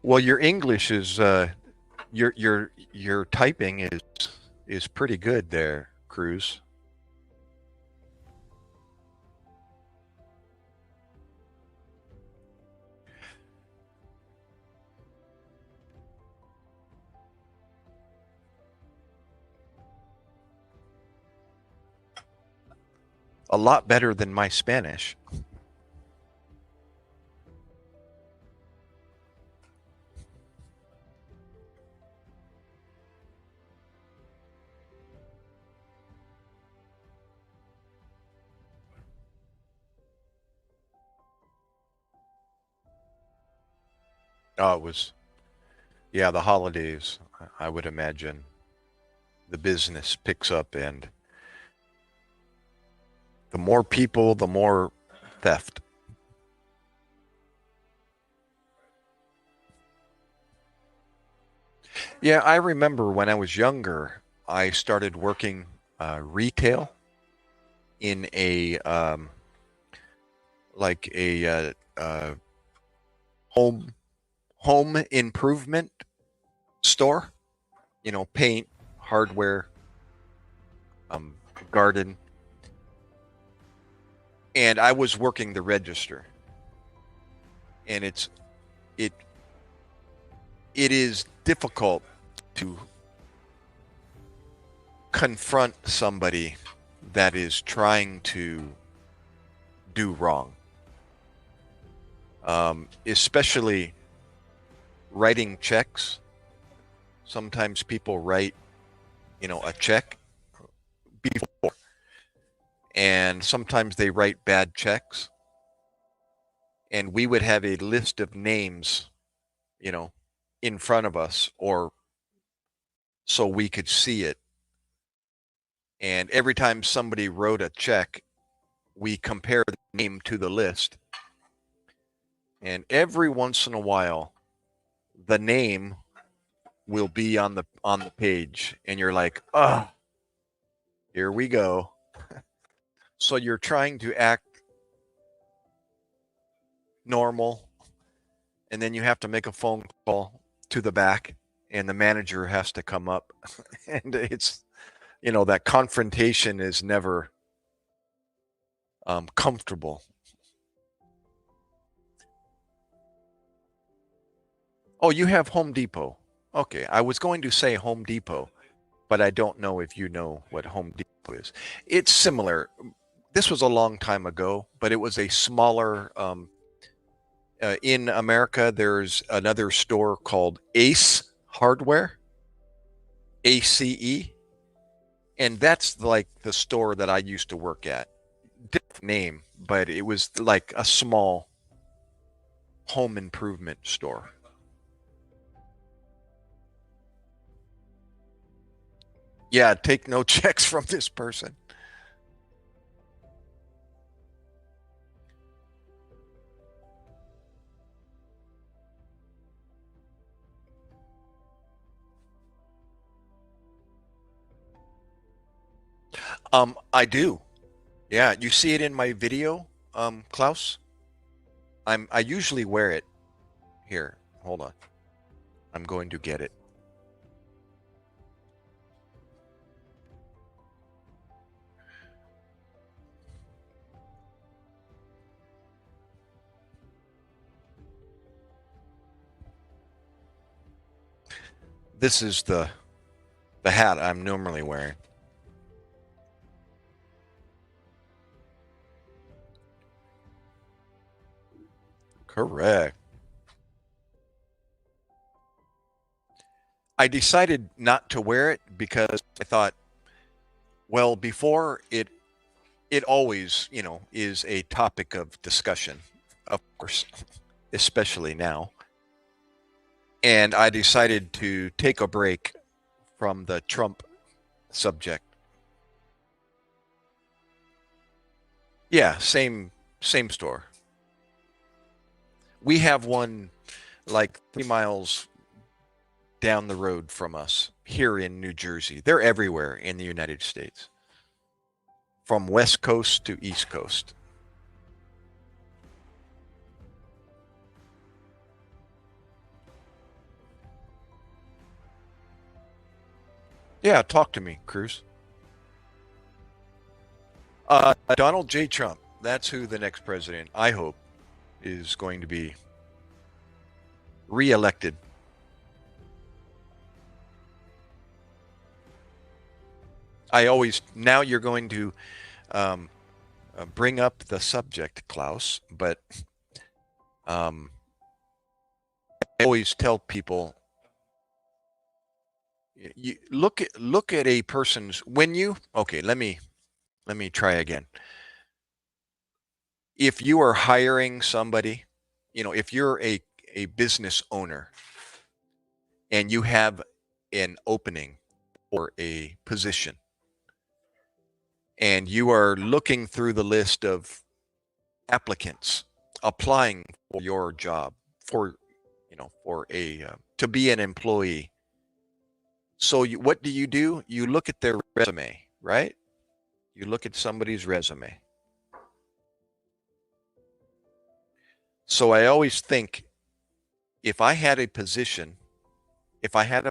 Well, your English is your typing is pretty good there, Cruz. A lot better than my Spanish. Oh, it was yeah, the holidays. I would imagine the business picks up, and the more people, the more theft. Yeah, I remember when I was younger, I started working retail in a like a home home improvement store. You know, paint, hardware, um, garden, and I was working the register. And it it is difficult to confront somebody that is trying to do wrong, especially writing checks. Sometimes people write, a check before, and sometimes they write bad checks. And we would have a list of names, you know, in front of us, or so we could see it. And every time somebody wrote a check, we compare the name to the list. And every once in a while, the name will be on the page, and you're like, oh, here we go. So you're trying to act normal, and then you have to make a phone call to the back, and the manager has to come up. And it's, that confrontation is never comfortable. Oh, you have Home Depot. Okay, I was going to say Home Depot, but I don't know if you know what Home Depot is. It's similar. This was a long time ago, but it was a smaller. In America, there's another store called Ace Hardware, ACE, and that's like the store that I used to work at. Different name, but it was like a small home improvement store. Yeah, take no checks from this person. I do. Yeah, you see it in my video, Klaus. I usually wear it here. Hold on. I'm going to get it. This is the hat I'm normally wearing. Correct. I decided not to wear it because I thought, well, before it always, is a topic of discussion, of course, especially now. And I decided to take a break from the Trump subject. Yeah, same store. We have one like 3 miles down the road from us here in New Jersey. They're everywhere in the United States, from West Coast to East Coast. Yeah, talk to me, Cruz. Donald J. Trump. That's who the next president, I hope, is going to be reelected. Now you're going to um, bring up the subject, Klaus, but um, I always tell people, you look at a person's okay, let me try again. If you are hiring somebody, if you're a business owner and you have an opening or a position and you are looking through the list of applicants applying for your job for for a to be an employee. So what do? You look at their resume, right? You look at somebody's resume. So I always think, if I had a position, if I had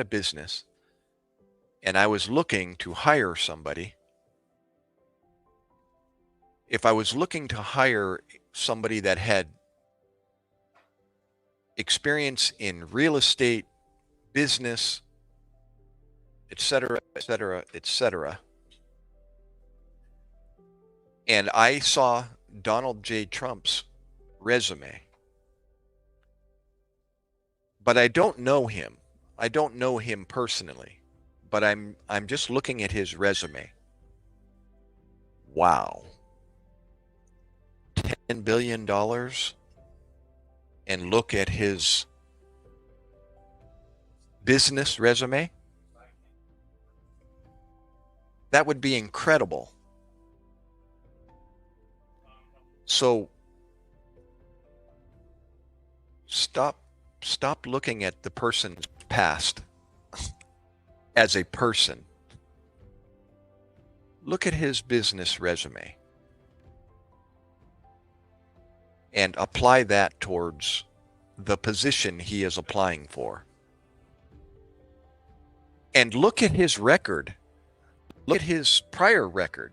a business and I was looking to hire somebody, if I was looking to hire somebody that had experience in real estate, business, etc., etc., etc., and I saw Donald J. Trump's resume, but I don't know him. I don't know him personally, but I'm just looking at his resume. Wow. $10 billion, and look at his business resume. That would be incredible. So stop looking at the person's past as a person. Look at his business resume and apply that towards the position he is applying for. And look at his record. Look at his prior record,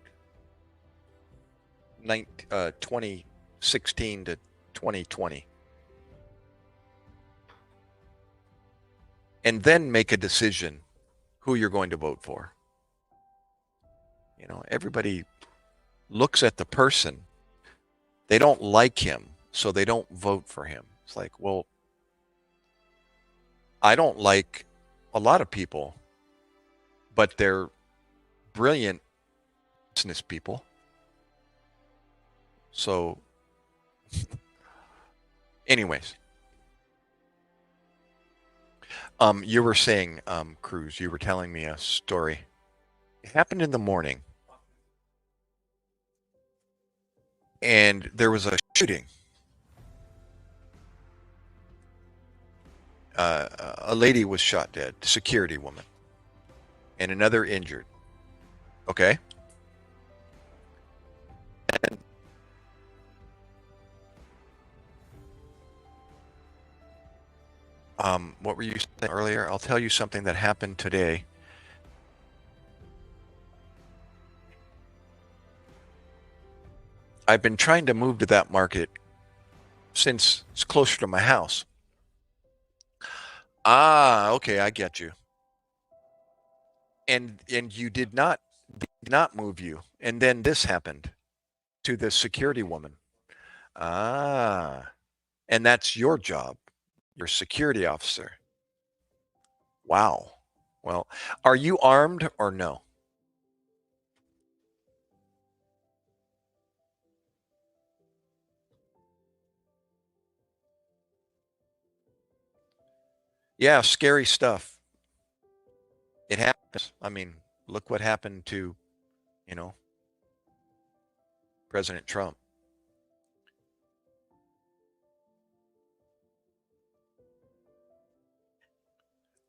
2016 to 2020. And then make a decision who you're going to vote for. Everybody looks at the person. They don't like him, so they don't vote for him. It's like, well, I don't like a lot of people, but they're brilliant business people. So anyways, you were saying, Cruz, you were telling me a story. It happened in the morning, and there was a shooting. A lady was shot dead, security woman, and another injured. Okay. And what were you saying earlier? I'll tell you something that happened today. I've been trying to move to that market since it's closer to my house. Ah, okay, I get you. And you did not move you, and then this happened to the security woman. Ah, and that's your job. You're a security officer. Wow. Well, are you armed or no? Yeah, scary stuff. It happens. I mean, look what happened to, you know, President Trump.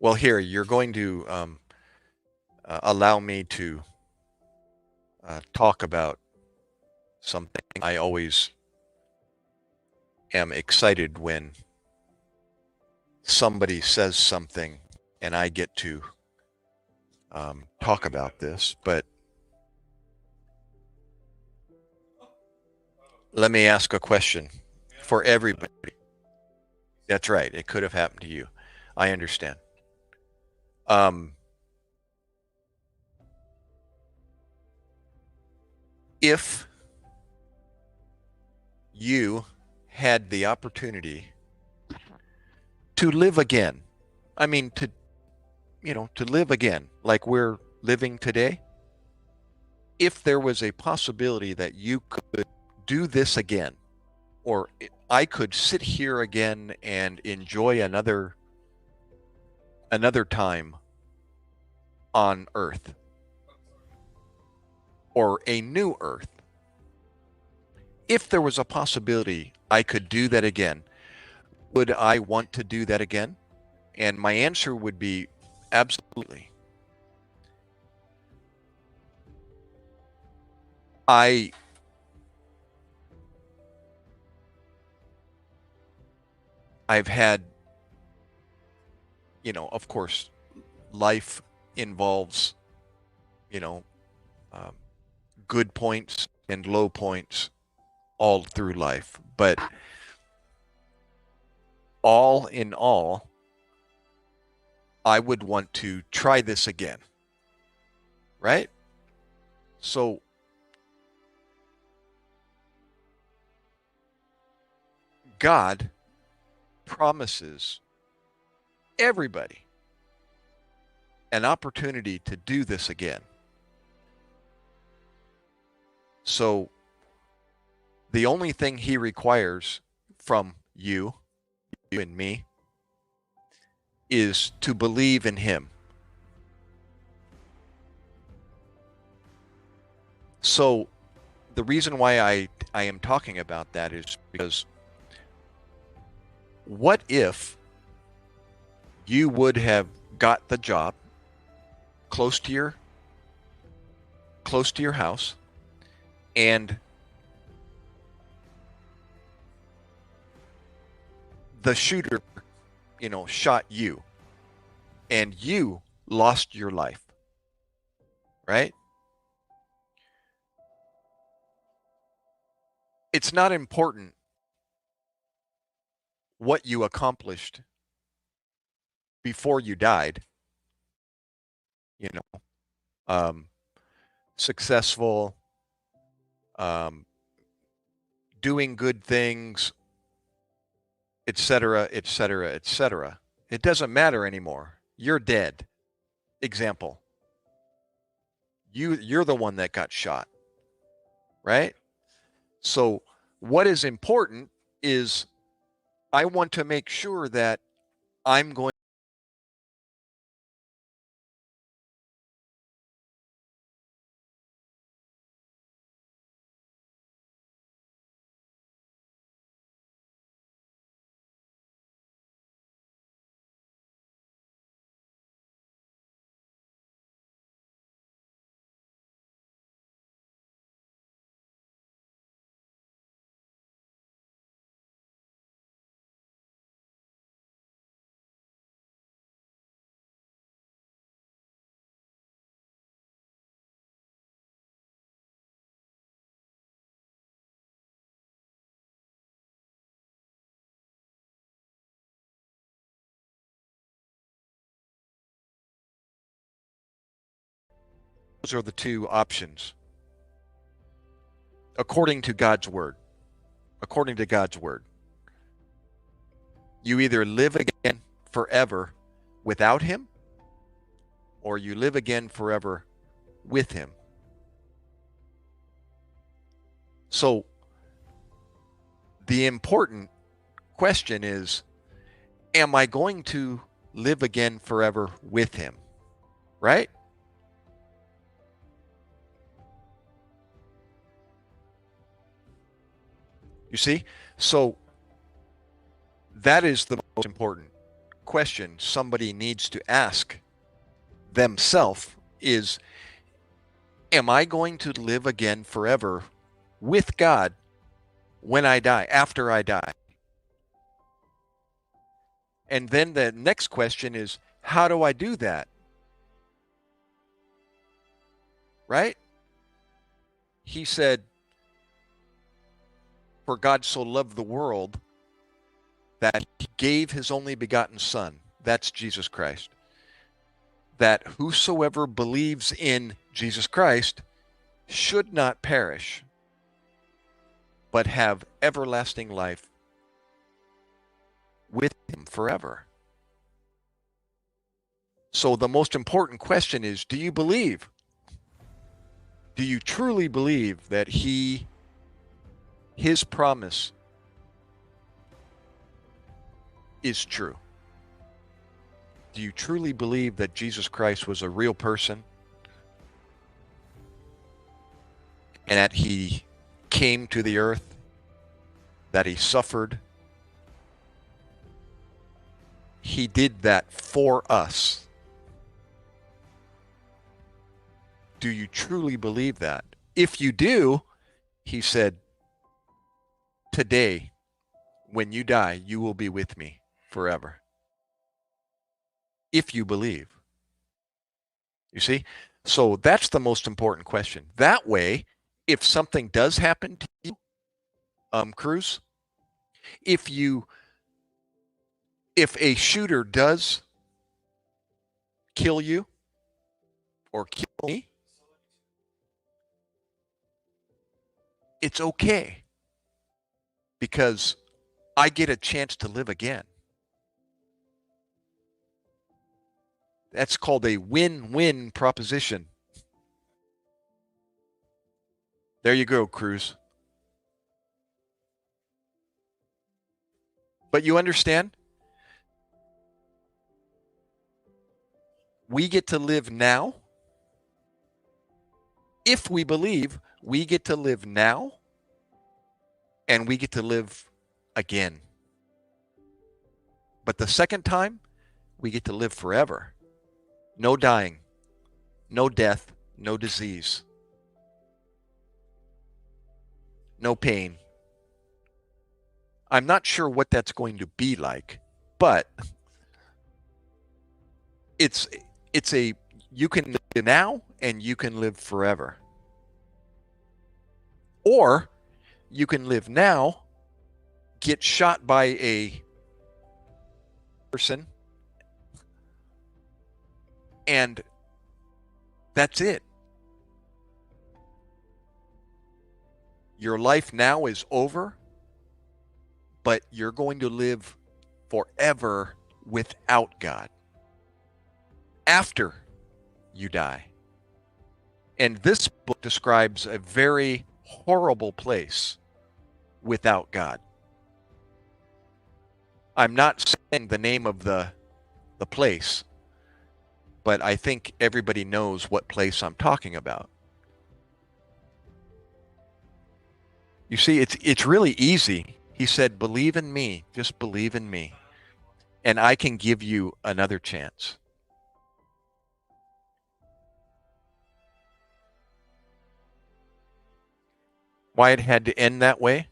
Well, here, you're going to allow me to talk about something. I always am excited when somebody says something and I get to talk about this, but let me ask a question for everybody. That's right. It could have happened to you. I understand. Um, if you had the opportunity to live again, I mean, to live again like we're living today, if there was a possibility that you could do this again, or I could sit here again and enjoy another time on Earth, or a new Earth, if there was a possibility I could do that again, would I want to do that again? And my answer would be absolutely. I've had, of course, life involves, you know, um, good points and low points all through life. But all in all, I would want to try this again. Right? So God promises everybody an opportunity to do this again. So the only thing he requires from you and me is to believe in him. So the reason why I am talking about that is because what if you would have got the job close to your house, and the shooter, shot you, and you lost your life, right? It's not important what you accomplished before you died, you know, successful, um, doing good things, etc., etc., etc. It doesn't matter anymore. You're dead. Example. You're the one that got shot, right? So what is important is I want to make sure that I'm going. Those are the two options according to God's word. According to God's word, you either live again forever without him, or you live again forever with him. So the important question is, am I going to live again forever with him? Right? You see? So that is the most important question somebody needs to ask themselves is, am I going to live again forever with God when I die, after I die? And then the next question is, how do I do that? right? He said, for God so loved the world that he gave his only begotten Son. That's Jesus Christ. That whosoever believes in Jesus Christ should not perish, but have everlasting life with him forever. So the most important question is, do you believe? Do you truly believe that his promise is true? Do you truly believe that Jesus Christ was a real person and that he came to the earth, that he suffered? He did that for us. Do you truly believe that? If you do, he said, today, when you die, you will be with me forever. If you believe. You see? So that's the most important question. That way, if something does happen to you, Cruz, if a shooter does kill you or kill me, it's okay because I get a chance to live again. That's called a win-win proposition. There you go, Cruz. But you understand? We get to live now. If we believe, we get to live now and we get to live again. But the second time, we get to live forever. No dying, no death, no disease, no pain. I'm not sure what that's going to be like, but it's you can live now and you can live forever. Or you can live now, get shot by a person, and that's it. Your life now is over, but you're going to live forever without God after you die. And this book describes a very horrible place without God. I'm not saying the name of the place, but I think everybody knows what place I'm talking about. You see, it's really easy. He said, believe in me, just believe in me, and I can give you another chance. Why it had to end that way?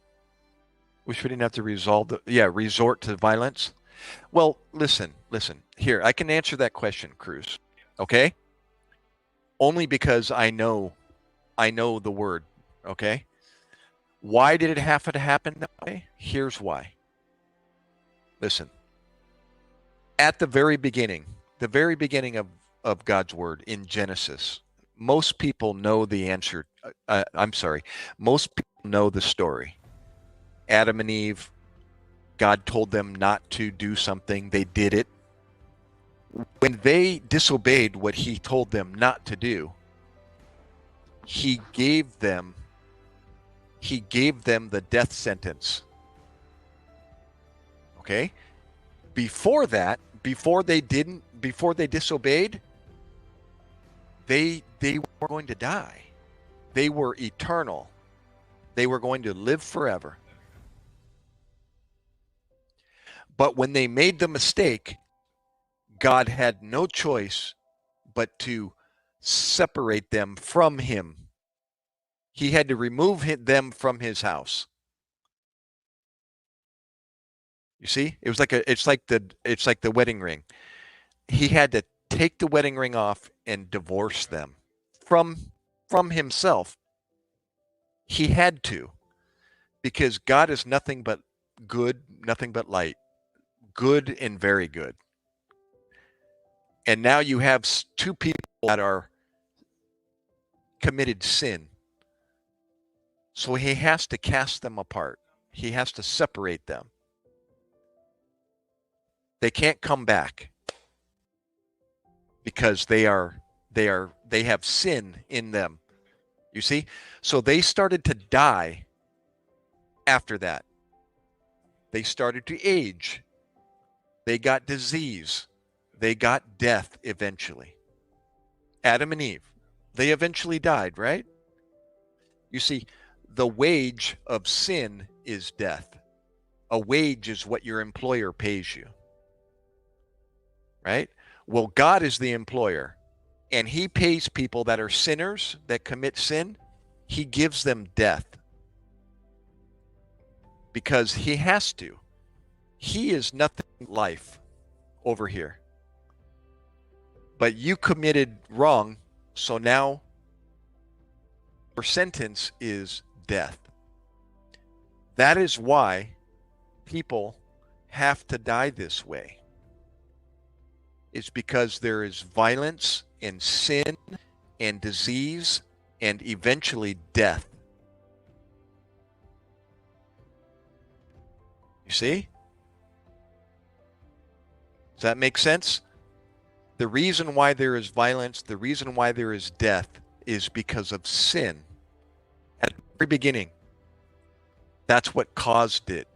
We shouldn't have to resort to violence. Well, listen. Here, I can answer that question, Cruz. Okay? Only because I know the word. Okay? Why did it have to happen that way? Here's why. Listen. At the very beginning of God's word in Genesis, most people know the answer. Most people know the story. Adam and Eve, God told them not to do something. They did it. When they disobeyed what he told them not to do, he gave them the death sentence. Okay? Before that, before they disobeyed, they were going to die. They were eternal. They were going to live forever. But when they made the mistake, God had no choice but to separate them from him. He had to remove them from his house. You see, it's like the wedding ring. He had to take the wedding ring off and divorce them from from himself. He had to, because God is nothing but good, nothing but light, good and very good. And now you have two people that are committed sin. So he has to cast them apart. He has to separate them. They can't come back because they have sin in them. You see? So they started to die after that. They started to age. They got disease. They got death eventually. Adam and Eve, they eventually died, right? You see, the wage of sin is death. A wage is what your employer pays you, right? Well, God is the employer, and he pays people that are sinners, that commit sin. He gives them death because he has to. He is nothing life over here. But you committed wrong, so now your sentence is death. That is why people have to die this way. It's because there is violence and sin and disease and eventually death. You see? Does that make sense? The reason why there is violence, the reason why there is death is because of sin. At the very beginning, that's what caused it.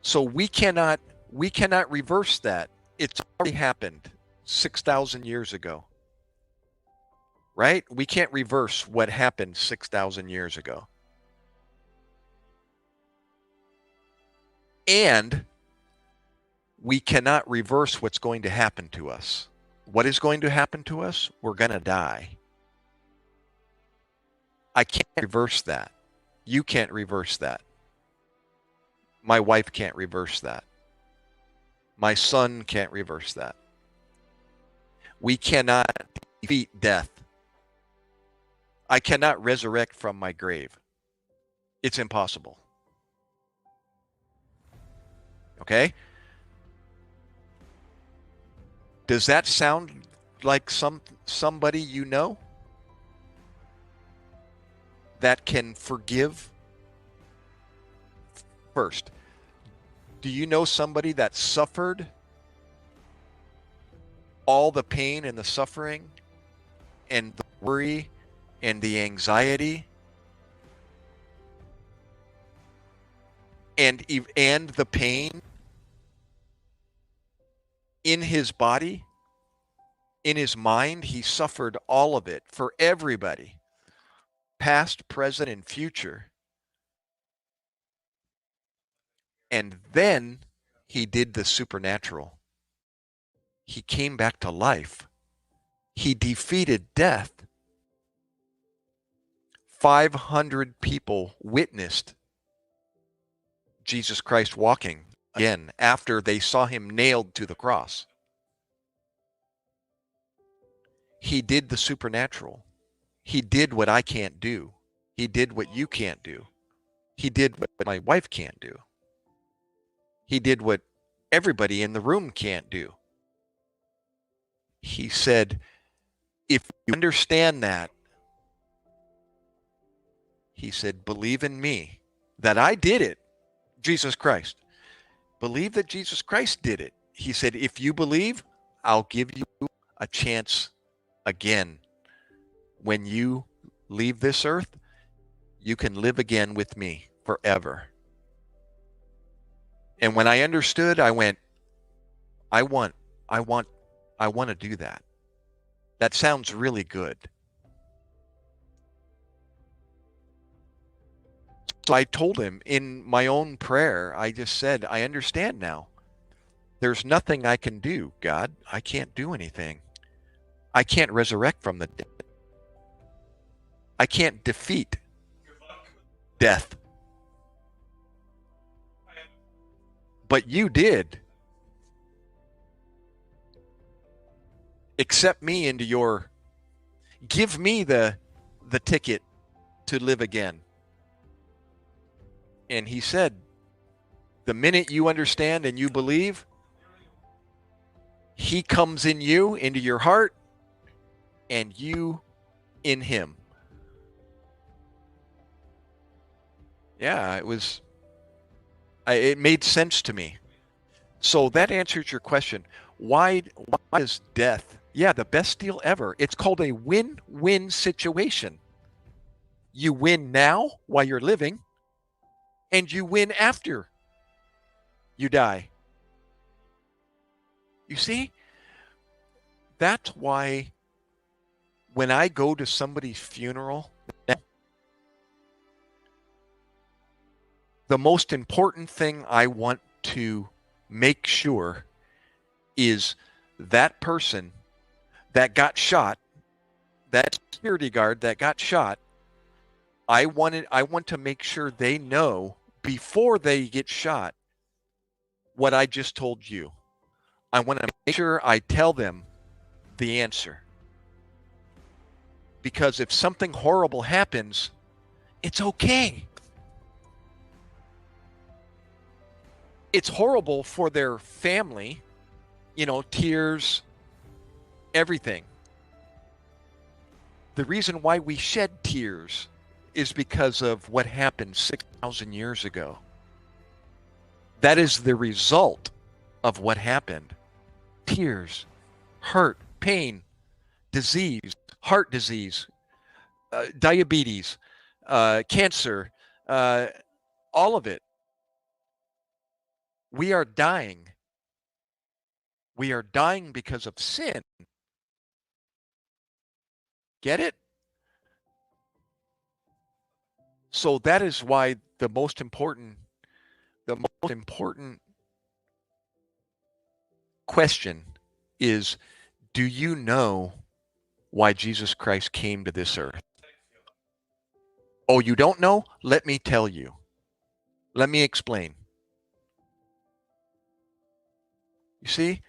So we cannot reverse that. It's already happened 6,000 years ago. Right? We can't reverse what happened 6,000 years ago. And we cannot reverse what's going to happen to us. What is going to happen to us? We're going to die. I can't reverse that. You can't reverse that. My wife can't reverse that. My son can't reverse that. We cannot defeat death. I cannot resurrect from my grave. It's impossible. Okay? Does that sound like somebody you know that can forgive? First, do you know somebody that suffered all the pain and the suffering and the worry and the anxiety and the pain in his body, in his mind? He suffered all of it for everybody, past, present, and future. And then he did the supernatural. He came back to life. He defeated death. 500 people witnessed Jesus Christ walking again after they saw him nailed to the cross. He did the supernatural. He did what I can't do. He did what you can't do. He did what my wife can't do. He did what everybody in the room can't do. He said, if you understand that, he said, believe in me, that I did it, Jesus Christ. Believe that Jesus Christ did it. He said, if you believe, I'll give you a chance again. When you leave this earth, you can live again with me forever. And when I understood, I went, I want to do that. That sounds really good. So I told him in my own prayer, I just said, I understand now. There's nothing I can do, God. I can't do anything. I can't resurrect from the dead. I can't defeat death. But you did. Accept me into your Give me the ticket to live again. And he said, the minute you understand and you believe, he comes in you, into your heart, and you in him. Yeah, it made sense to me. So that answers your question. Why is death? Yeah, the best deal ever. It's called a win-win situation. You win now while you're living, and you win after you die. You see? That's why when I go to somebody's funeral, the most important thing I want to make sure is that person that got shot, that security guard that got shot, I want to make sure they know before they get shot what I just told you. I want to make sure I tell them the answer. Because if something horrible happens, it's okay. It's horrible for their family, tears, everything. The reason why we shed tears is because of what happened 6,000 years ago. That is the result of what happened. Tears, hurt, pain, disease, heart disease, diabetes, cancer, all of it. We are dying. We are dying because of sin. Get it? So that is why the most important question is, do you know why Jesus Christ came to this earth? Oh, you don't know? Let me tell you. Let me explain. You see,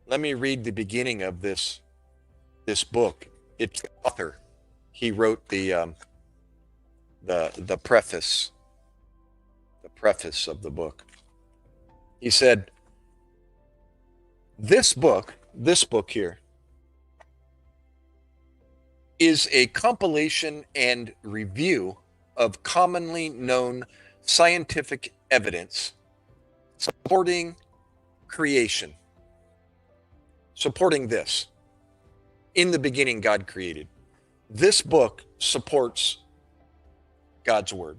let me read the beginning of this book. It's the author. He wrote the preface of the book. He said, this book here is a compilation and review of commonly known scientific evidence supporting creation. Supporting this. In the beginning, God created. This book supports God's word.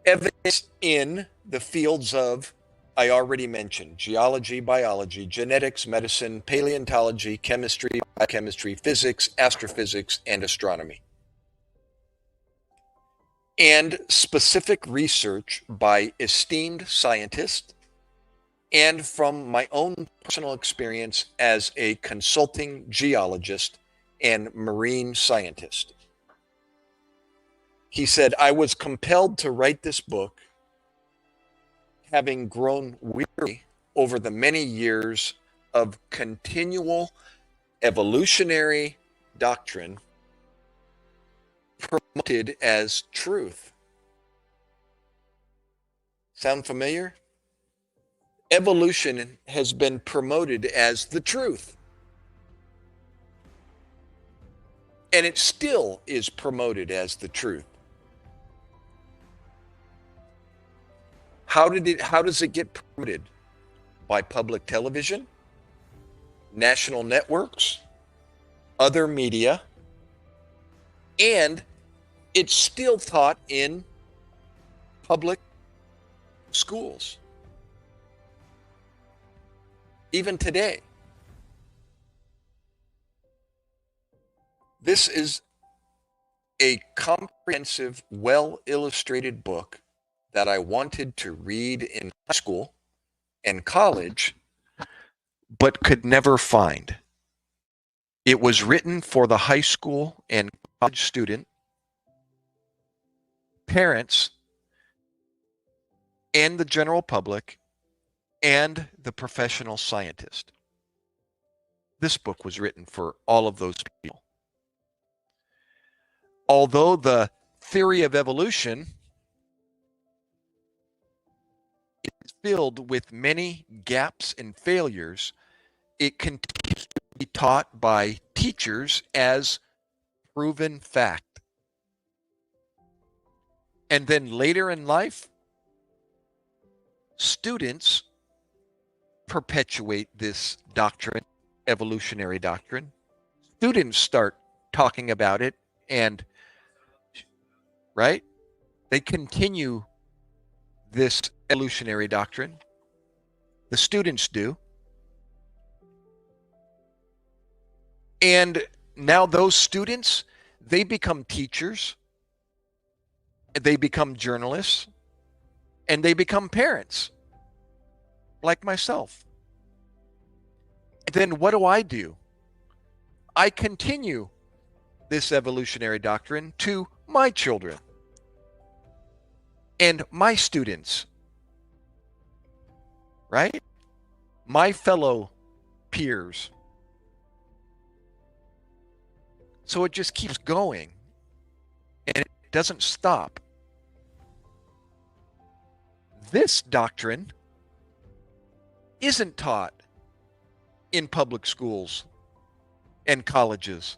Evidence in the fields of, I already mentioned, geology, biology, genetics, medicine, paleontology, chemistry, biochemistry, physics, astrophysics, and astronomy. And specific research by esteemed scientists and from my own personal experience as a consulting geologist and marine scientist. He said, I was compelled to write this book, having grown weary over the many years of continual evolutionary doctrine promoted as truth. Sound familiar? Evolution has been promoted as the truth. And it still is promoted as the truth. How does it get promoted? By public television, national networks, other media, and it's still taught in public schools. Even today. This is a comprehensive, well-illustrated book that I wanted to read in high school and college, but could never find. It was written for the high school and college student, parents, and the general public, and the professional scientist. This book was written for all of those people. Although the theory of evolution is filled with many gaps and failures, it continues to be taught by teachers as proven fact. And then later in life, students perpetuate this doctrine, evolutionary doctrine. Students start talking about it, and right? They continue this evolutionary doctrine. The students do. And now those students, they become teachers, they become journalists, and they become parents, like myself. Then what do? I continue this evolutionary doctrine to my children and my students, right? My fellow peers. So it just keeps going and it doesn't stop. This doctrine isn't taught in public schools and colleges.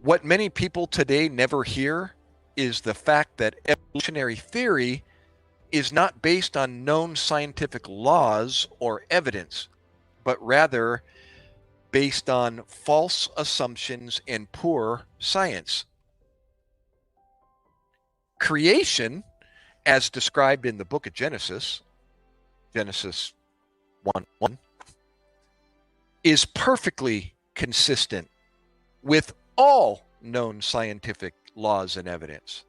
What many people today never hear is the fact that evolutionary theory is not based on known scientific laws or evidence, but rather based on false assumptions and poor science. Creation, as described in the book of Genesis, Genesis 1:1, is perfectly consistent with all known scientific laws and evidence.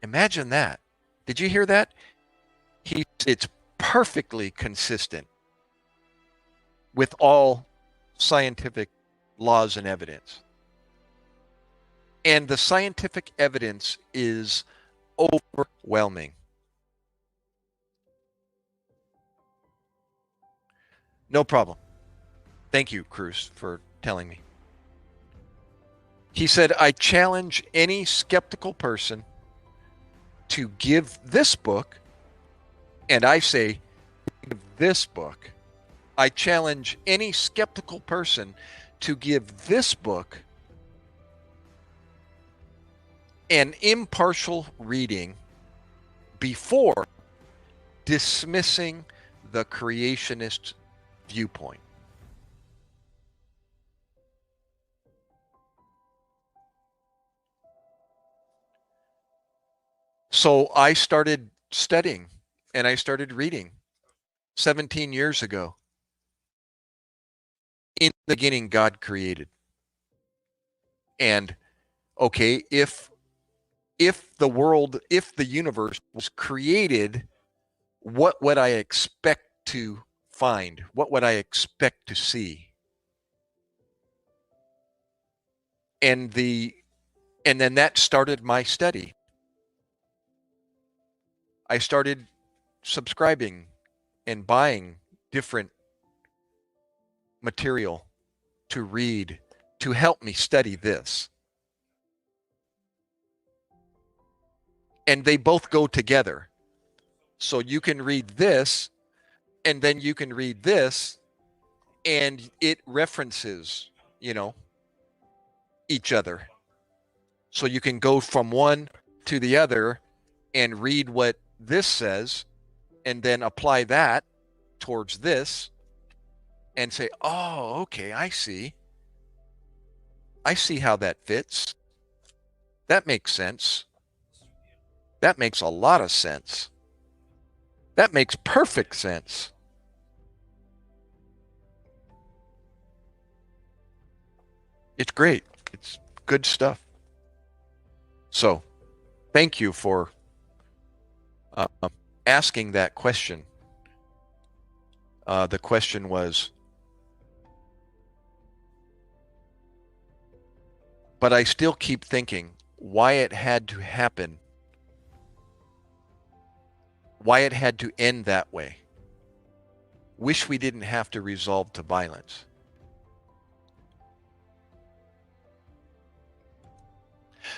Imagine that. Did you hear that? It's perfectly consistent with all scientific laws and evidence. And the scientific evidence is overwhelming. No problem. Thank you, Cruz, for telling me. He said, I challenge any skeptical person to give this book, and I say, give this book. I challenge any skeptical person to give this book an impartial reading before dismissing the creationist viewpoint. So I started studying and I started reading 17 years ago. In the beginning, God created. And okay, if the world, if the universe was created, what would I expect to find? What would I expect to see? And then that started my study. I started subscribing and buying different material to read to help me study this. And they both go together. So you can read this, and then you can read this, and it references, each other. So you can go from one to the other and read what this says, and then apply that towards this and say, oh, okay, I see. I see how that fits. That makes sense. That makes a lot of sense. That makes perfect sense. It's great. It's good stuff. So, thank you for asking that question. The question was, but I still keep thinking why it had to happen, why it had to end that way. Wish we didn't have to resort to violence.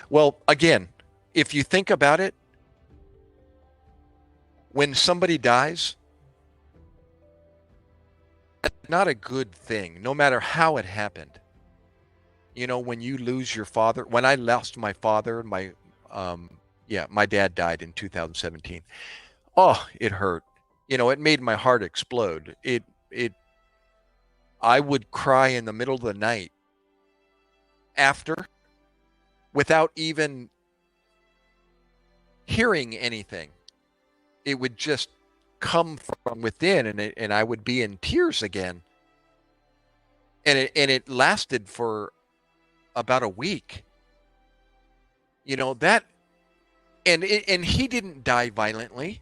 Well, again, if you think about it, when somebody dies, that's not a good thing, no matter how it happened. When you lose your father, when I lost my father, my dad died in 2017. Oh, it hurt. It made my heart explode. I would cry in the middle of the night after without even hearing anything. It would just come from within, and I would be in tears again. And it lasted for about a week. That, and he didn't die violently.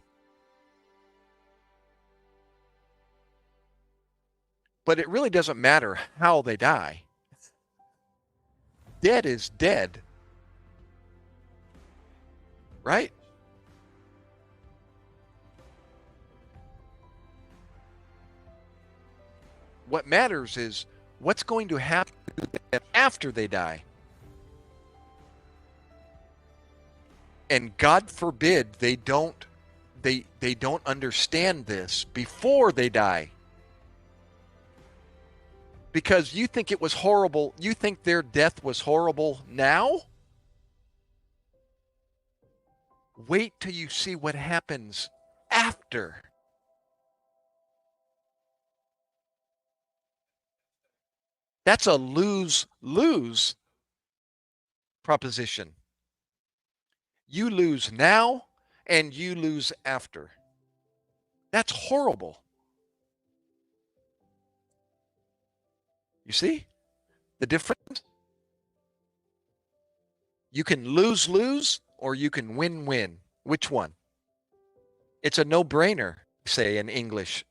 But it really doesn't matter how they die. Dead is dead. Right? What matters is what's going to happen to them after they die. And God forbid they don't understand this before they die. Because you think it was horrible, you think their death was horrible now? Wait till you see what happens after. That's a lose-lose proposition. You lose now and you lose after. That's horrible. You see the difference? You can lose-lose or you can win-win. Which one? It's a no-brainer, say in English.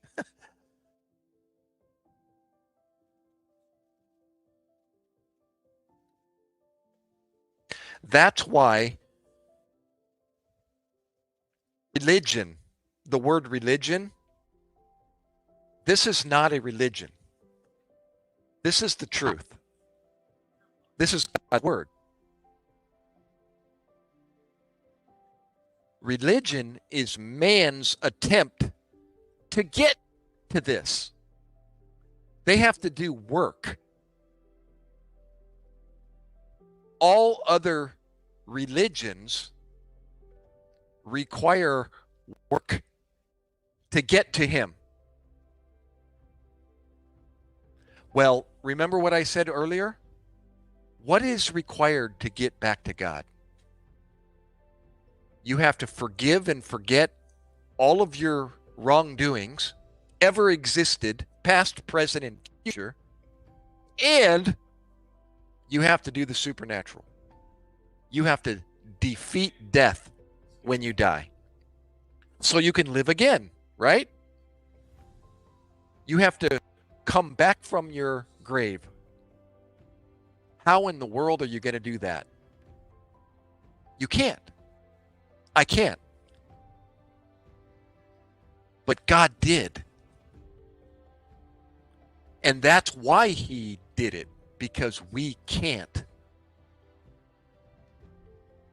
That's why religion, the word religion, this is not a religion. This is the truth. This is God's word. Religion is man's attempt to get to this. They have to do work. All other religions require work to get to him. Well, remember what I said earlier? What is required to get back to God? You have to forgive and forget all of your wrongdoings ever existed, past, present, and future, and you have to do the supernatural. You have to defeat death when you die so you can live again, right? You have to come back from your grave. How in the world are you going to do that? You can't. I can't. But God did. And that's why he did it, because we can't.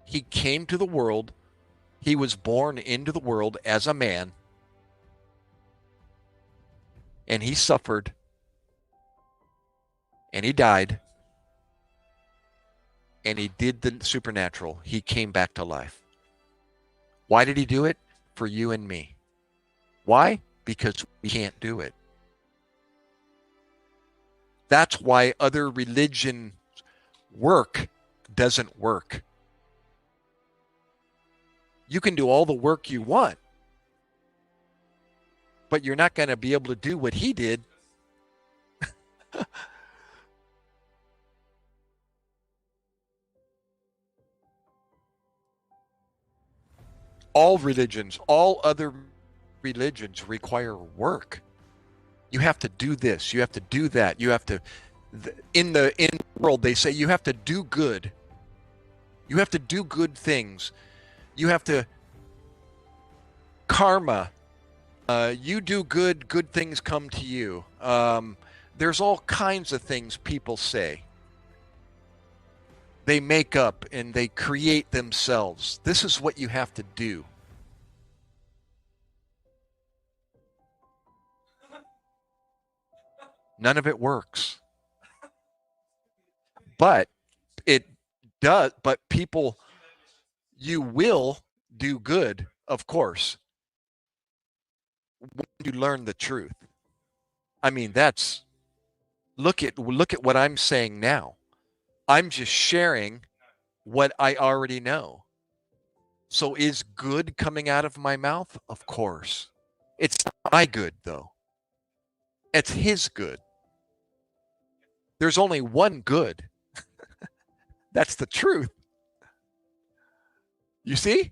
He came to the world. He was born into the world as a man. And he suffered. And he died. And he did the supernatural. He came back to life. Why did he do it? For you and me. Why? Because we can't do it. That's why other religion work doesn't work. You can do all the work you want, but you're not going to be able to do what he did. All religions, all other religions require work. You have to do this. You have to do that. You have to, in the world, they say you have to do good. You have to do good things. You have to, karma. You do good, good things come to you. There's all kinds of things people say. They make up and they create themselves. This is what you have to do. None of it works. But it does, but people, you will do good, of course, when you learn the truth. I mean, that's, look at what I'm saying now. I'm just sharing what I already know. So is good coming out of my mouth? Of course. It's not my good, though. It's his good. There's only one good. That's the truth. You see?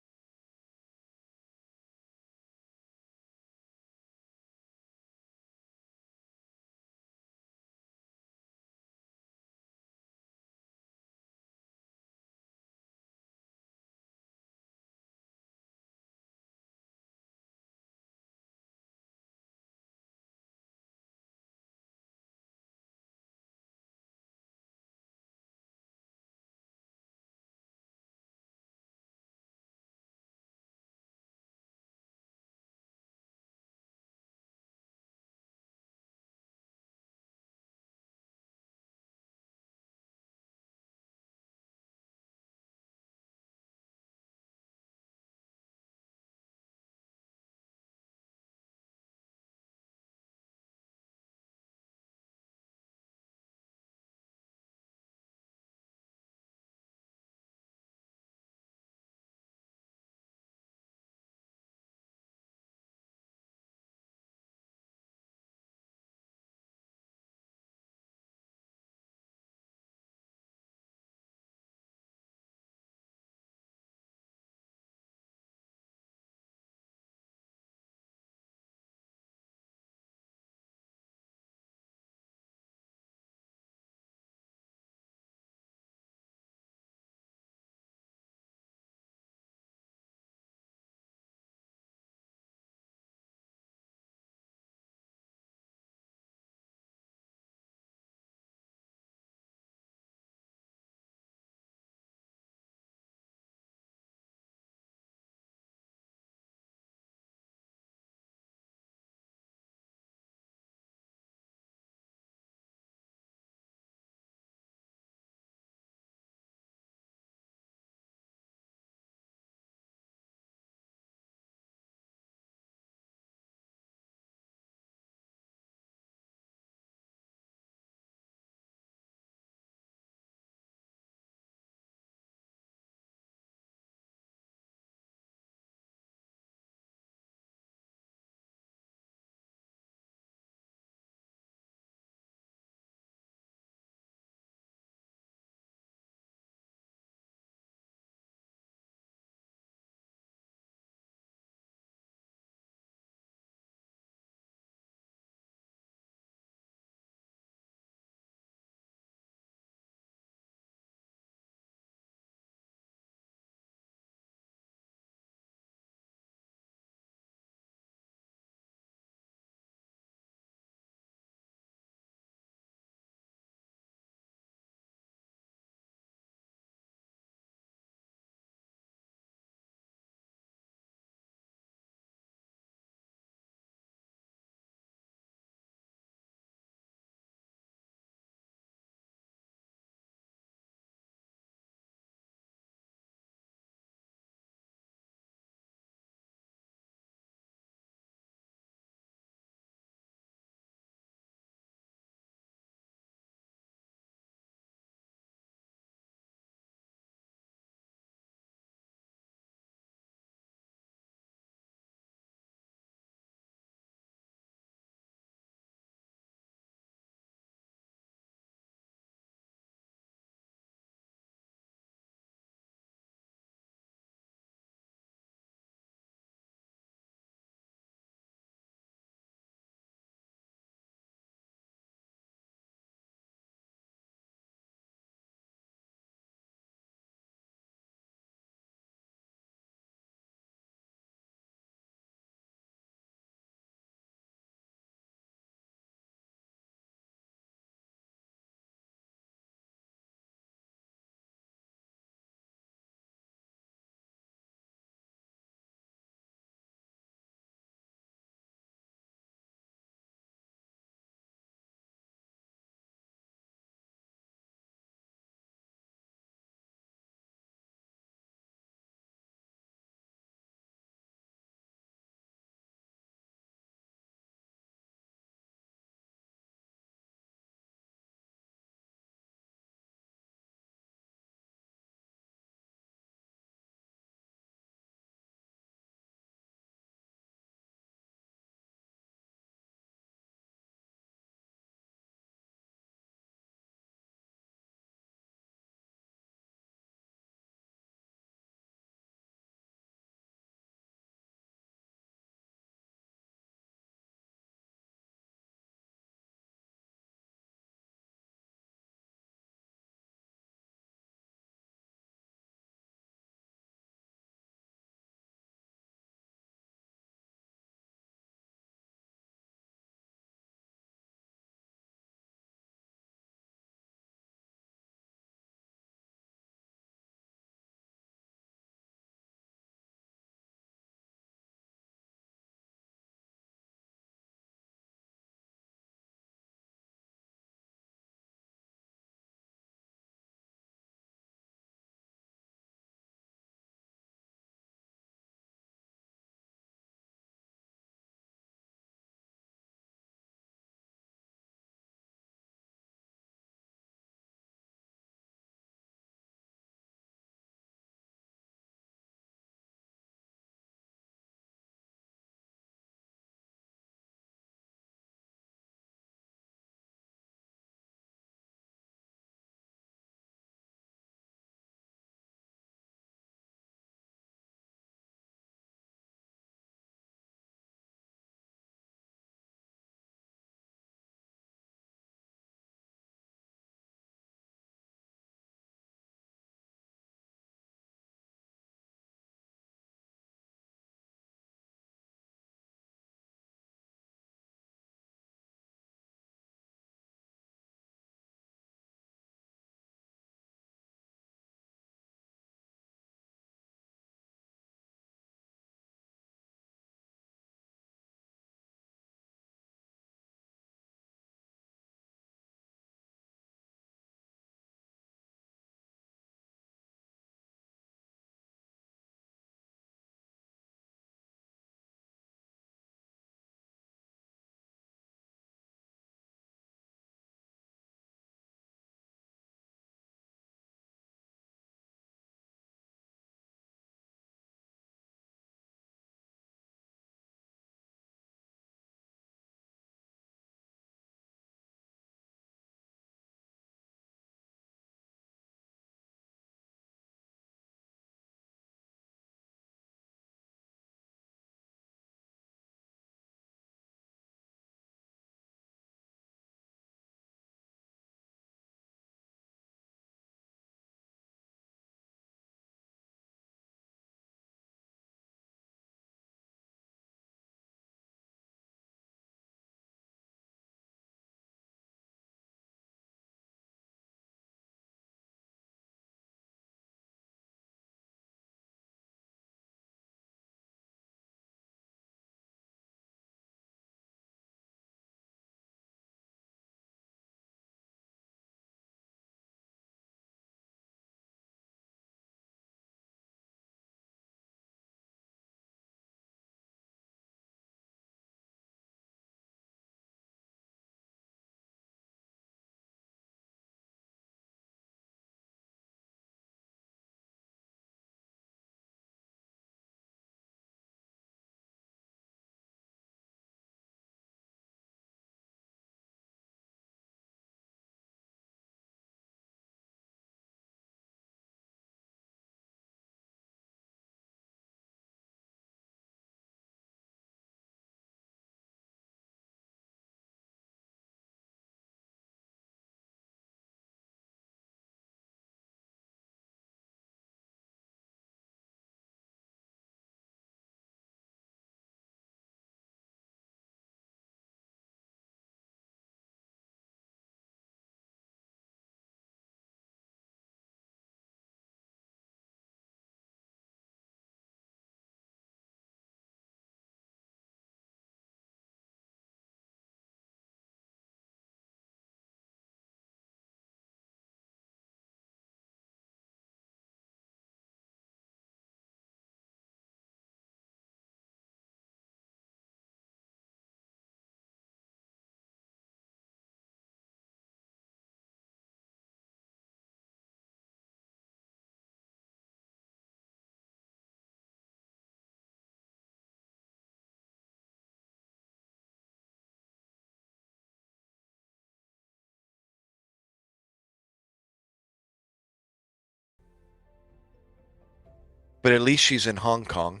but at least she's in Hong Kong.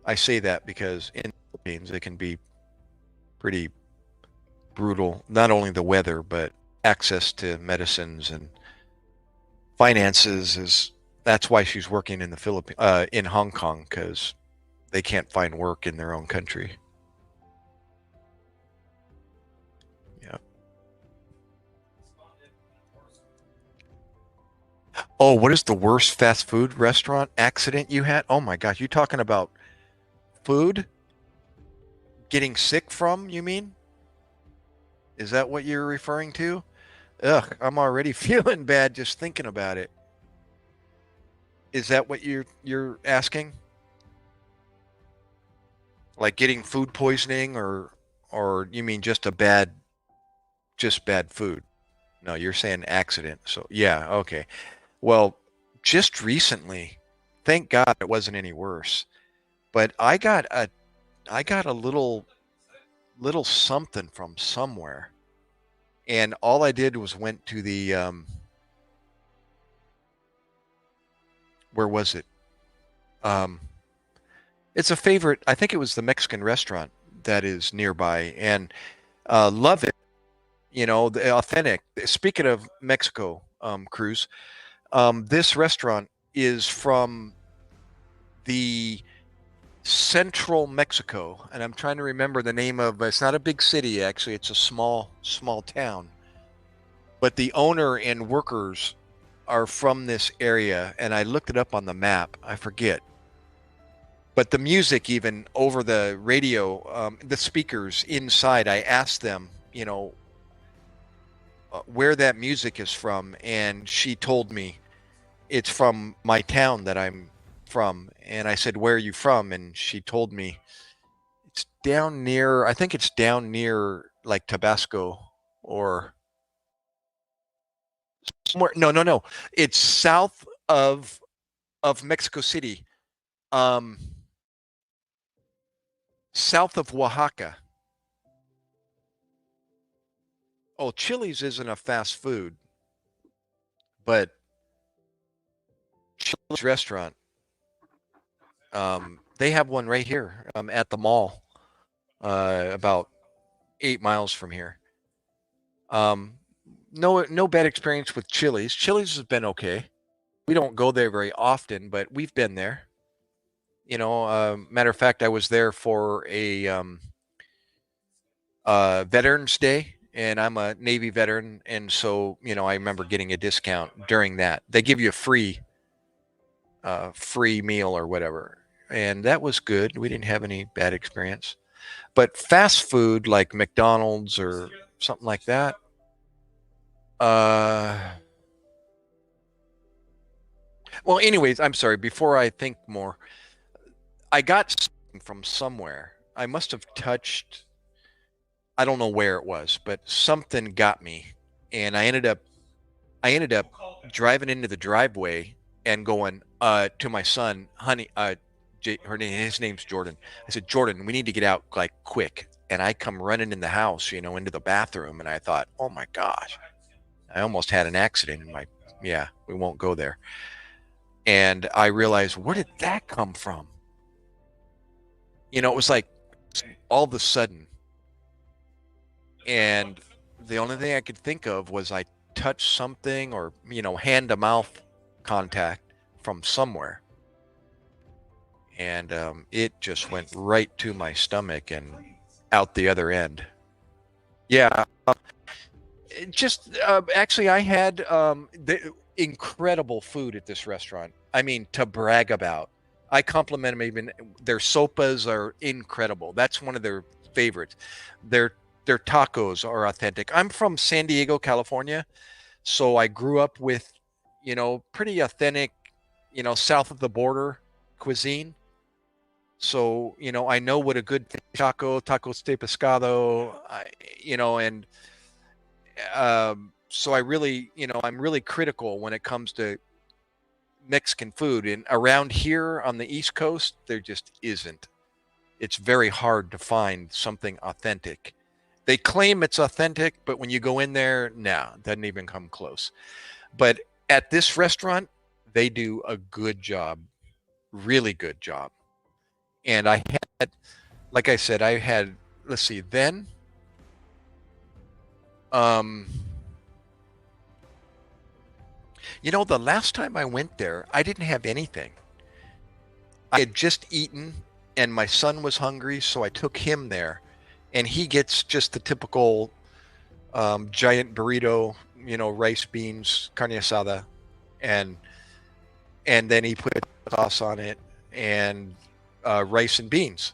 I say that because in the Philippines it can be pretty brutal. Not only the weather, but access to medicines and finances is. That's why she's working in the Philippines, in Hong Kong, because they can't find work in their own country. Yeah. Oh, what is the worst fast food restaurant accident you had? Oh my gosh, you talking about food getting sick from, you mean? Is that what you're referring to? Ugh, I'm already feeling bad just thinking about it. Is that what you're asking? Like getting food poisoning or you mean just bad food? No, you're saying accident. So, yeah, okay. Well, just recently, thank God it wasn't any worse, but I got a little something from somewhere. And all I did was went to the where was it? Um it's a favorite. I think it was the Mexican restaurant that is nearby and love it. You know, the authentic. Speaking of Mexico, Cruz, this restaurant is from the central Mexico, and I'm trying to remember the name of. It's not a big city, actually. It's a small town. But the owner and workers are from this area, and I looked it up on the map. I forget. But the music, even over the radio, the speakers inside, I asked them, where that music is from, and she told me it's from my town that I'm from. And I said, "Where are you from?" And she told me it's down near, I think it's down near like Tabasco or somewhere. No, no, no. It's south of Mexico City, um, south of Oaxaca. Oh, Chili's isn't a fast food, but Chili's restaurant, they have one right here at the mall, about 8 miles from here. Um, no bad experience with Chili's. Chili's has been okay. We don't go there very often, but we've been there. Matter of fact, I was there for a Veterans Day, and I'm a Navy veteran, and so I remember getting a discount during that. They give you a free meal or whatever, and that was good. We didn't have any bad experience. But fast food like McDonald's or something like that, uh, well, anyways, I'm sorry. Before I think more, I got something from somewhere. I must have touched, I don't know where it was, but something got me, and I ended up driving into the driveway and going to my son, honey, his name's Jordan. I said, Jordan, we need to get out like quick. And I come running in the house, into the bathroom, and I thought, oh my gosh, I almost had an accident in my. Yeah, we won't go there. And I realized, where did that come from? It was like all of a sudden, and the only thing I could think of was I touched something or hand to mouth contact from somewhere, and it just went right to my stomach and out the other end. Yeah, just actually, I had the incredible food at this restaurant. I mean, to brag about. I compliment them. Even their sopas are incredible. That's one of their favorites. Their their tacos are authentic. I'm from San Diego, California, so I grew up with pretty authentic, south of the border cuisine. So I know what a good tacos de pescado, and so I really, I'm really critical when it comes to Mexican food. And around here on the East Coast, there just isn't. It's very hard to find something authentic. They claim it's authentic, but when you go in there, no, it doesn't even come close. But at this restaurant, they do a good job. really good job. And I had, like I said, I had, let's see, then, um, the last time I went there, I didn't have anything. I had just eaten and my son was hungry, so I took him there. And he gets just the typical giant burrito, rice, beans, carne asada, and then he put sauce on it and rice and beans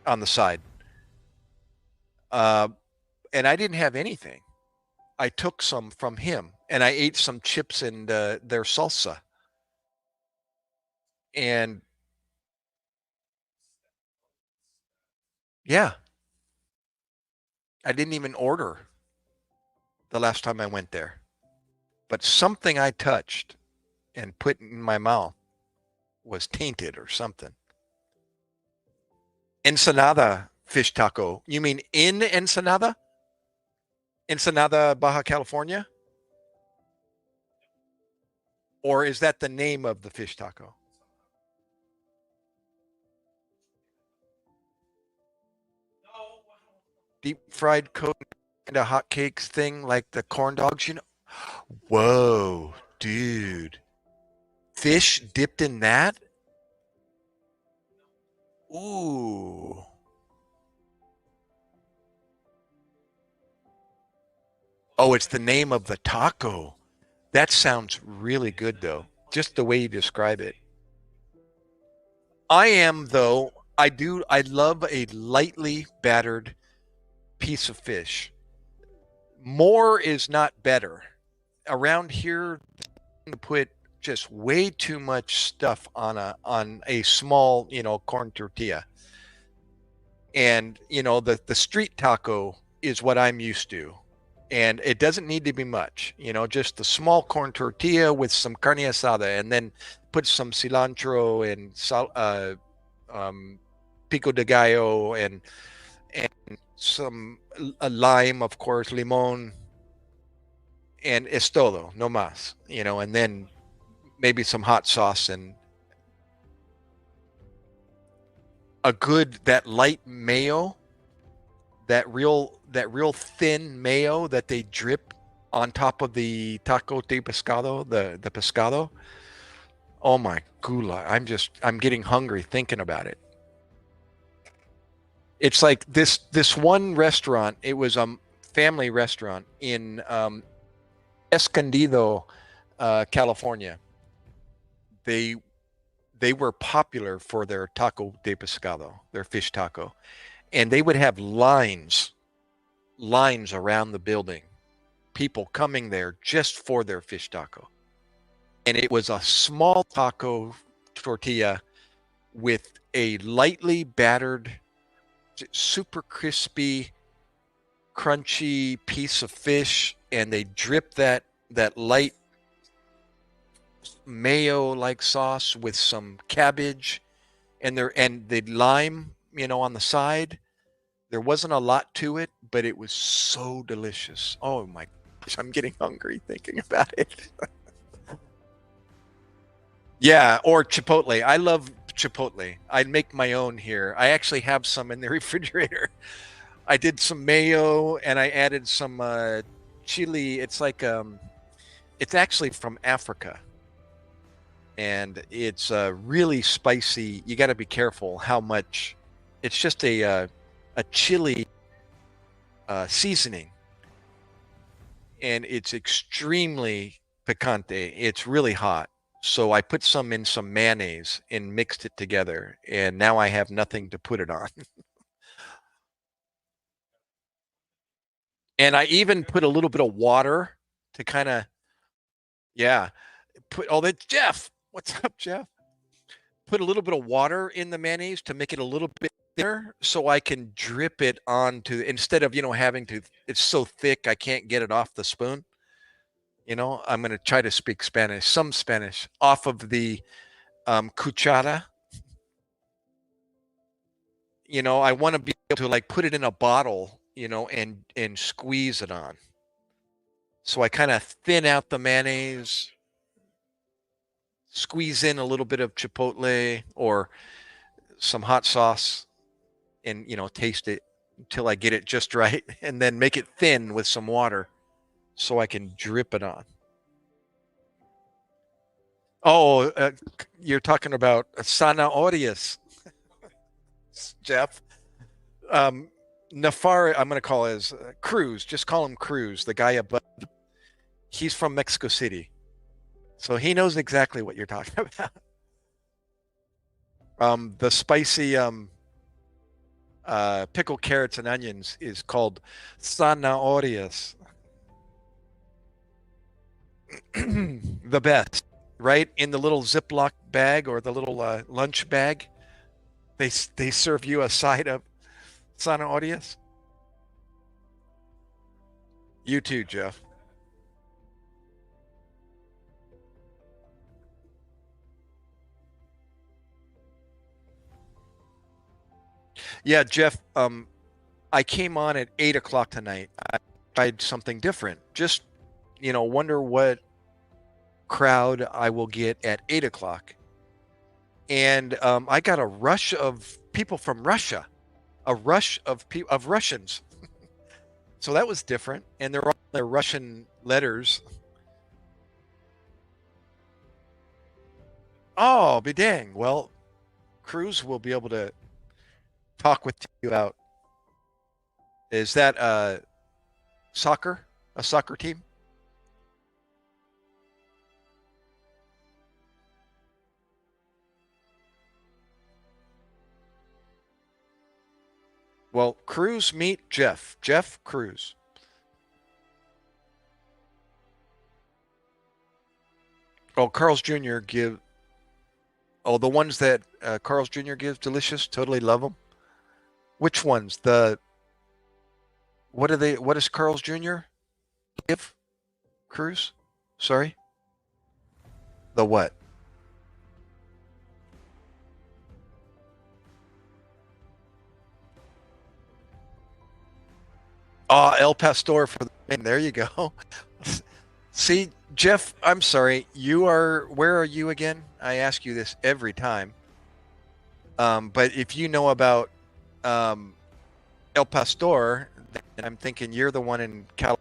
on the side. Uh, and I didn't have anything. I took some from him and I ate some chips and their salsa. And yeah, I didn't even order the last time I went there. But something I touched and put in my mouth was tainted or something. Ensenada fish taco. You mean in Ensenada? Ensenada, Baja California? Or is that the name of the fish taco? Deep fried coat and a hotcakes thing like the corn dogs. Whoa, dude. Fish dipped in that? Ooh. Oh, it's the name of the taco. That sounds really good, though. Just the way you describe it. I am, though. I love a lightly battered piece of fish. More is not better. Around here, to put just way too much stuff on a small, corn tortilla. And, the street taco is what I'm used to. And it doesn't need to be much, just the small corn tortilla with some carne asada and then put some cilantro and pico de gallo and some a lime, of course, limon, and es todo, no más, and then maybe some hot sauce and a good, that light mayo, that real thin mayo that they drip on top of the taco de pescado, the pescado. Oh my gula. I'm getting hungry thinking about it. It's like this one restaurant, it was a family restaurant in Escondido, California. They they were popular for their taco de pescado, their fish taco, and they would have lines around the building, people coming there just for their fish taco. And it was a small taco tortilla with a lightly battered, super crispy, crunchy piece of fish, and they drip that light mayo like sauce with some cabbage and the lime, on the side. There wasn't a lot to it, but it was so delicious. Oh my gosh, I'm getting hungry thinking about it. Yeah, or Chipotle. I love Chipotle. I'd make my own here. I actually have some in the refrigerator. I did some mayo and I added some chili. It's actually from Africa and it's really spicy. You got to be careful how much. It's just a chili seasoning, and it's extremely picante. It's really hot. So I put some in some mayonnaise and mixed it together, and now I have nothing to put it on. And I even put a little bit of water to kind of, yeah, that's Jeff. What's up, Jeff? Put a little bit of water in the mayonnaise to make it a little bit thinner so I can drip it onto instead of, having to, it's so thick I can't get it off the spoon. I'm going to try to speak Spanish, some Spanish off of the cuchara. I want to be able to like put it in a bottle, and squeeze it on. So I kind of thin out the mayonnaise. squeeze in a little bit of chipotle or some hot sauce and, taste it until I get it just right and then make it thin with some water so I can drip it on. Oh, you're talking about zanahorias, Jeff. Um, Nafar, I'm going to call his Cruz. Just call him Cruz, the guy above. He's from Mexico City. So he knows exactly what you're talking about. The spicy pickled carrots and onions is called zanahorias. The best, right? In the little Ziploc bag or the little lunch bag, they serve you a side of zanahorias. You too, Jeff. Yeah, Jeff. I came on at 8 o'clock tonight. I tried something different. Just wonder what crowd I will get at 8 o'clock. And I got a rush of people from Russia, a rush of Russians. So that was different, and they're all their Russian letters. Oh, be dang. Well, Cruz will be able to talk with you about. Is that soccer? A soccer team? Well, Cruz meet Jeff. Jeff Cruz. Oh, Carl's Jr. give. Oh, the ones that Carl's Jr. gives, delicious. Totally love them. Which ones? What are they? What does Carl's Jr. give? Cruz? Sorry. The what? Oh, El Pastor for the win. There you go. See, Jeff, I'm sorry. Where are you again? I ask you this every time. But if you know about um, El Pastor, then I'm thinking you're the one in California.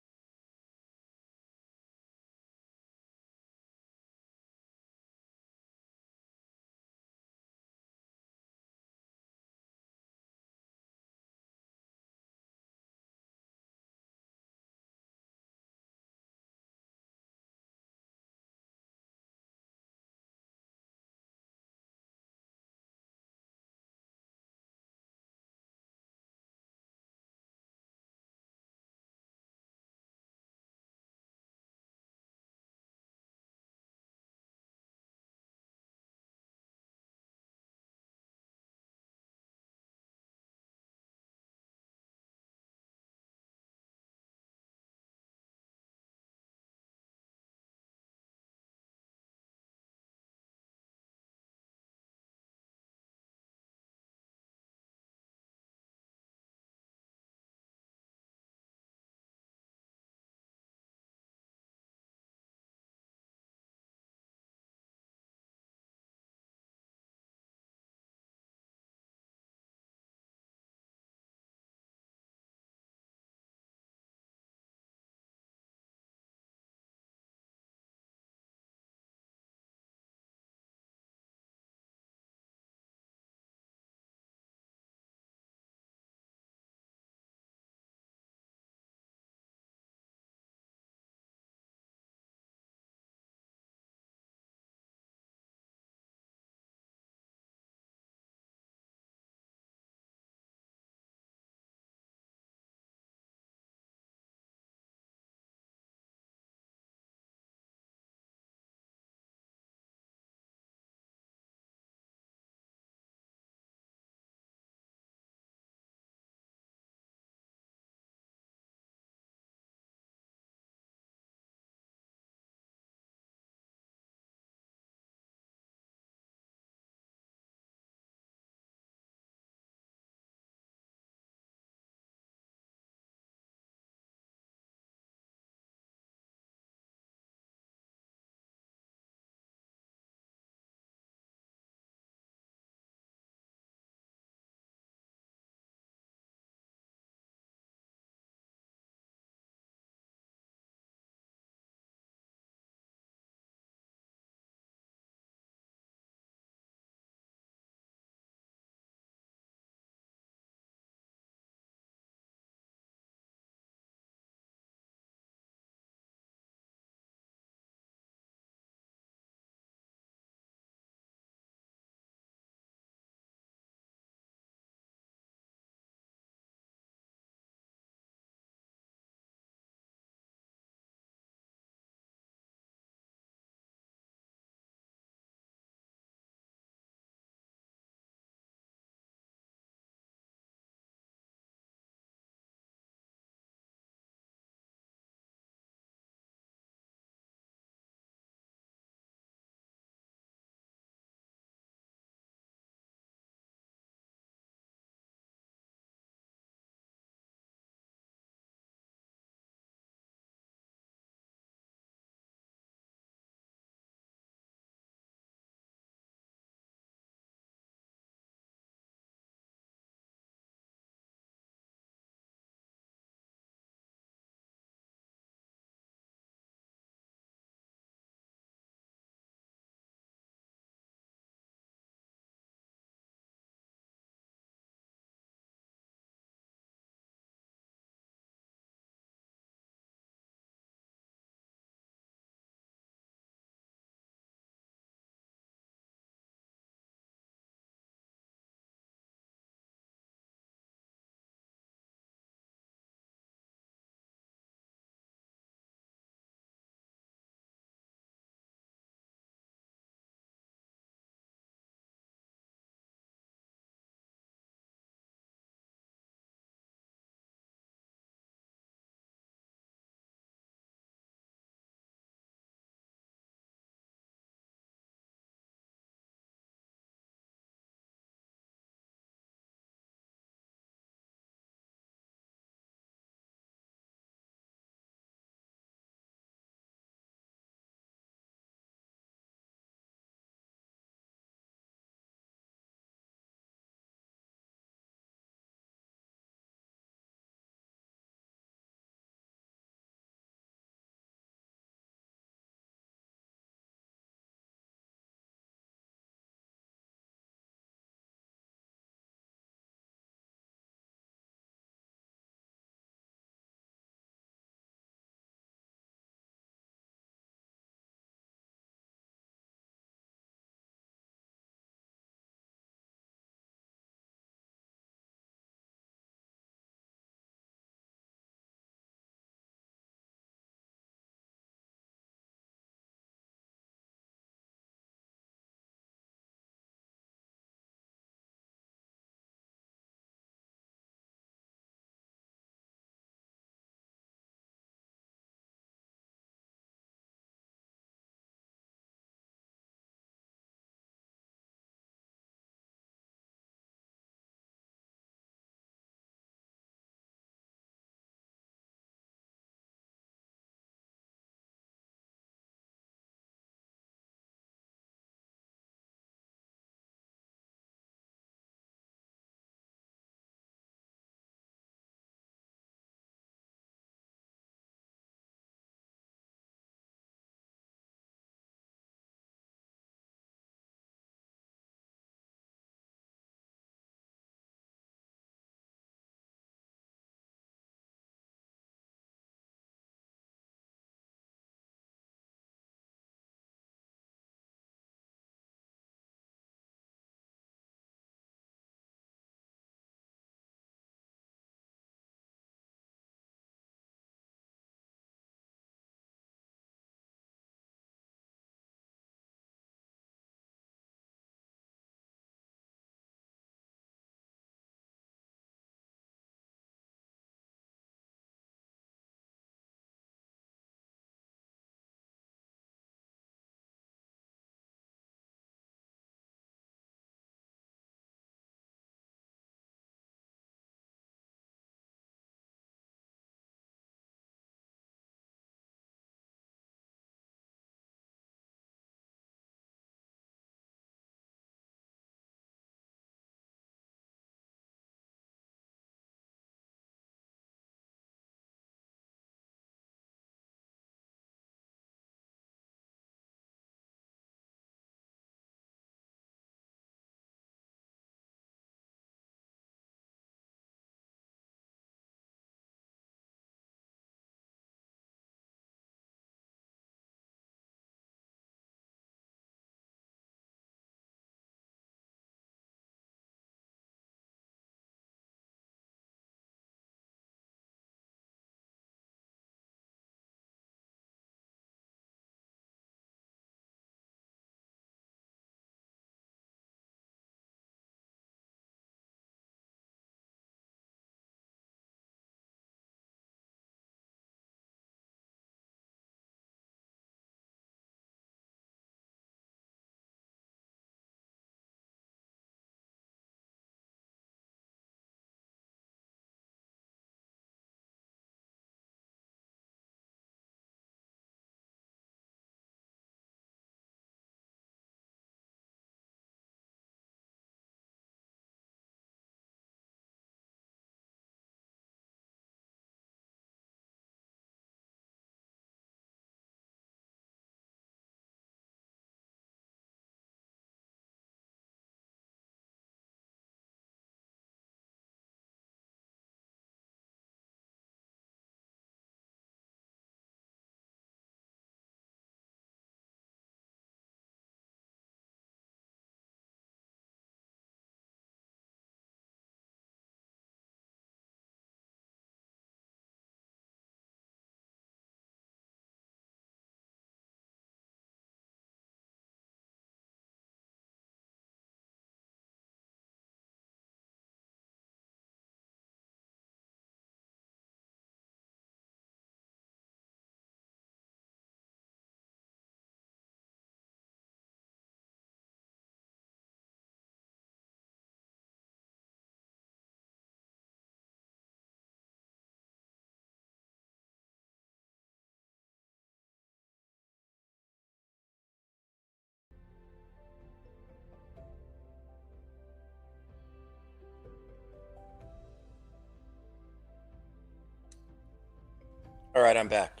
All right, I'm back.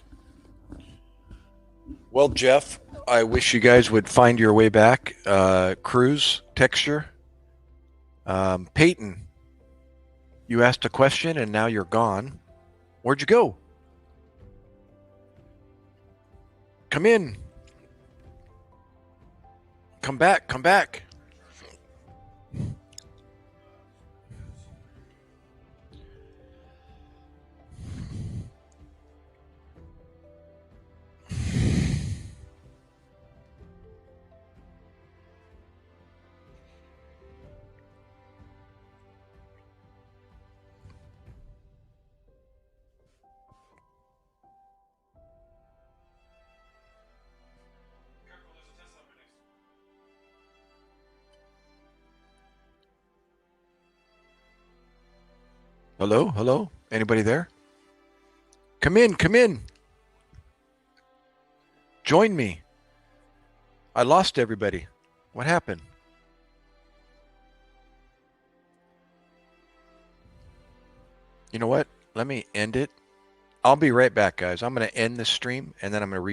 Well, Jeff, I wish you guys would find your way back. Cruz, texture. Peyton, you asked a question and now you're gone. Where'd you go? Come in. Come back. Come back. Hello? Hello? Anybody there? Come in. Come in. Join me. I lost everybody. What happened? You know what? Let me end it. I'll be right back, guys. I'm going to end the stream and then I'm going to restart.